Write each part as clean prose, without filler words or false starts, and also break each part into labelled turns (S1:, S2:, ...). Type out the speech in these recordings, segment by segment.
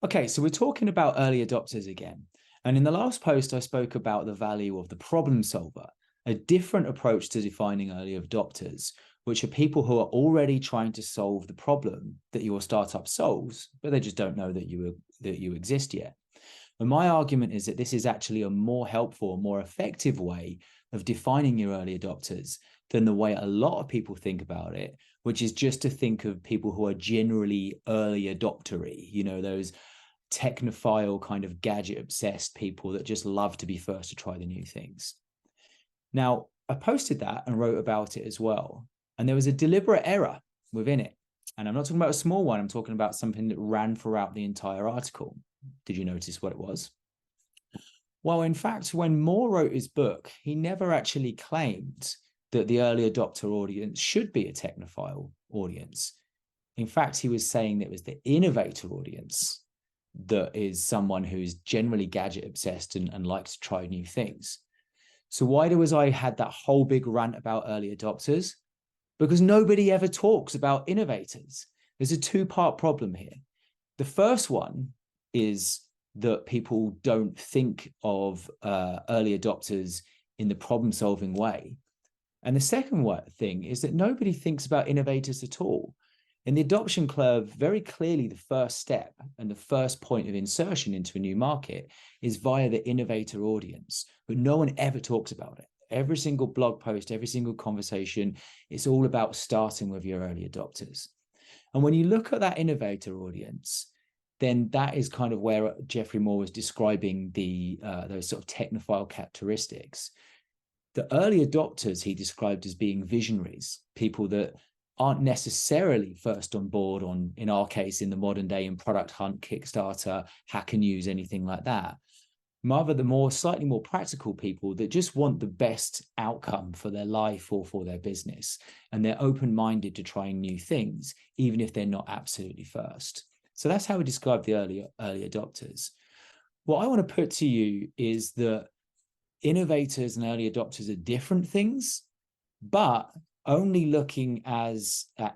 S1: Okay, so we're talking about early adopters again. And in the last post, I spoke about the value of the problem solver, a different approach to defining early adopters, which are people who are already trying to solve the problem that your startup solves, but they just don't know that you exist yet. And my argument is that this is actually a more helpful, more effective way of defining your early adopters than the way a lot of people think about it, which is just to think of people who are generally early adoptery, those technophile kind of gadget obsessed people that just love to be first to try the new things. Now, I posted that and wrote about it as well. And there was a deliberate error within it. And I'm not talking about a small one. I'm talking about something that ran throughout the entire article. Did you notice what it was? Well, in fact, when Moore wrote his book, he never actually claimed that the early adopter audience should be a technophile audience. In fact, he was saying that it was the innovator audience that is someone who's generally gadget obsessed and likes to try new things. So why was I had that whole big rant about early adopters? Because nobody ever talks about innovators. There's a two-part problem here. The first one is that people don't think of early adopters in the problem-solving way. And the second thing is that nobody thinks about innovators at all. In the adoption curve, very clearly the first step and the first point of insertion into a new market is via the innovator audience, but no one ever talks about it. Every single blog post, every single conversation, it's all about starting with your early adopters. And when you look at that innovator audience, then that is kind of where Geoffrey Moore was describing those sort of technophile characteristics. The early adopters he described as being visionaries, people that aren't necessarily first on board on, in our case, in the modern day, in Product Hunt, Kickstarter, Hacker News, anything like that. Rather, the slightly more practical people that just want the best outcome for their life or for their business. And they're open-minded to trying new things, even if they're not absolutely first. So that's how we describe the early adopters. What I want to put to you is that innovators and early adopters are different things, but only looking at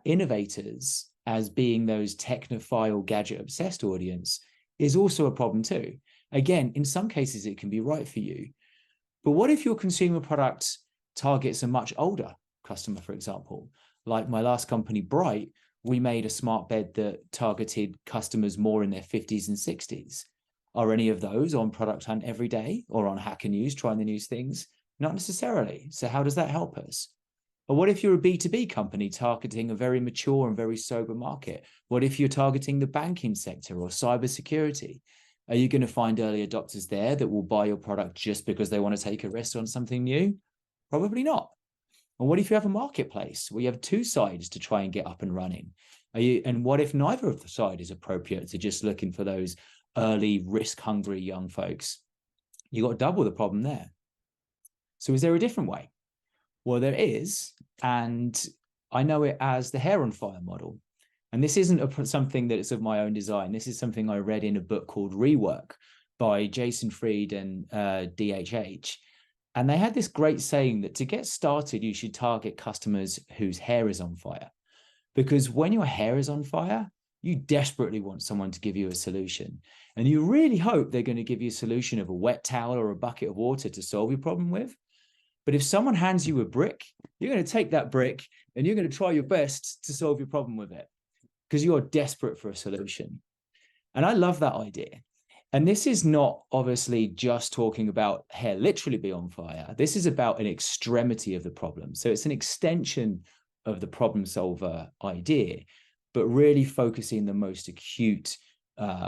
S1: innovators as being those technophile, gadget-obsessed audience is also a problem too. Again, in some cases, it can be right for you. But what if your consumer product targets a much older customer, for example? Like my last company, Bright, we made a smart bed that targeted customers more in their 50s and 60s. Are any of those on Product Hunt every day or on Hacker News trying the new things? Not necessarily. So how does that help us? Or what if you're a B2B company targeting a very mature and very sober market? What if you're targeting the banking sector or cybersecurity? Are you going to find early adopters there that will buy your product just because they want to take a risk on something new? Probably not. And what if you have a marketplace where you have two sides to try and get up and running? And what if neither of the side is appropriate to just looking for those early risk-hungry young folks? You got double the problem there. So is there a different way? Well, there is, and I know it as the hair on fire model. And this isn't something that is of my own design. This is something I read in a book called Rework by Jason Fried and DHH. And they had this great saying that to get started, you should target customers whose hair is on fire. Because when your hair is on fire, you desperately want someone to give you a solution. And you really hope they're going to give you a solution of a wet towel or a bucket of water to solve your problem with. But if someone hands you a brick, you're going to take that brick and you're going to try your best to solve your problem with it because you are desperate for a solution. And I love that idea. And this is not obviously just talking about hair literally be on fire. This is about an extremity of the problem. So it's an extension of the problem solver idea, but really focusing the most acute,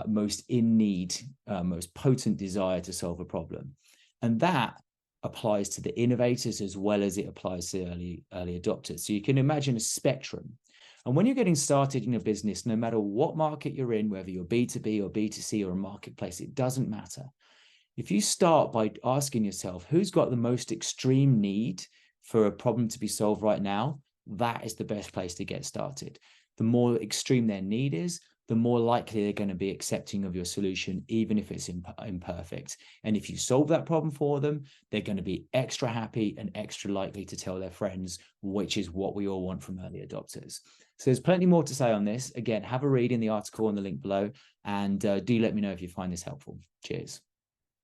S1: most in need, most potent desire to solve a problem. And that applies to the innovators as well as it applies to early adopters. So you can imagine a spectrum. And when you're getting started in a business, no matter what market you're in, whether you're B2B or B2C or a marketplace, it doesn't matter. If you start by asking yourself, who's got the most extreme need for a problem to be solved right now, that is the best place to get started. The more extreme their need is, the more likely they're going to be accepting of your solution, even if it's imperfect. And if you solve that problem for them, they're going to be extra happy and extra likely to tell their friends, which is what we all want from early adopters. So there's plenty more to say on this. Again, have a read in the article on the link below, and do let me know if you find this helpful. Cheers.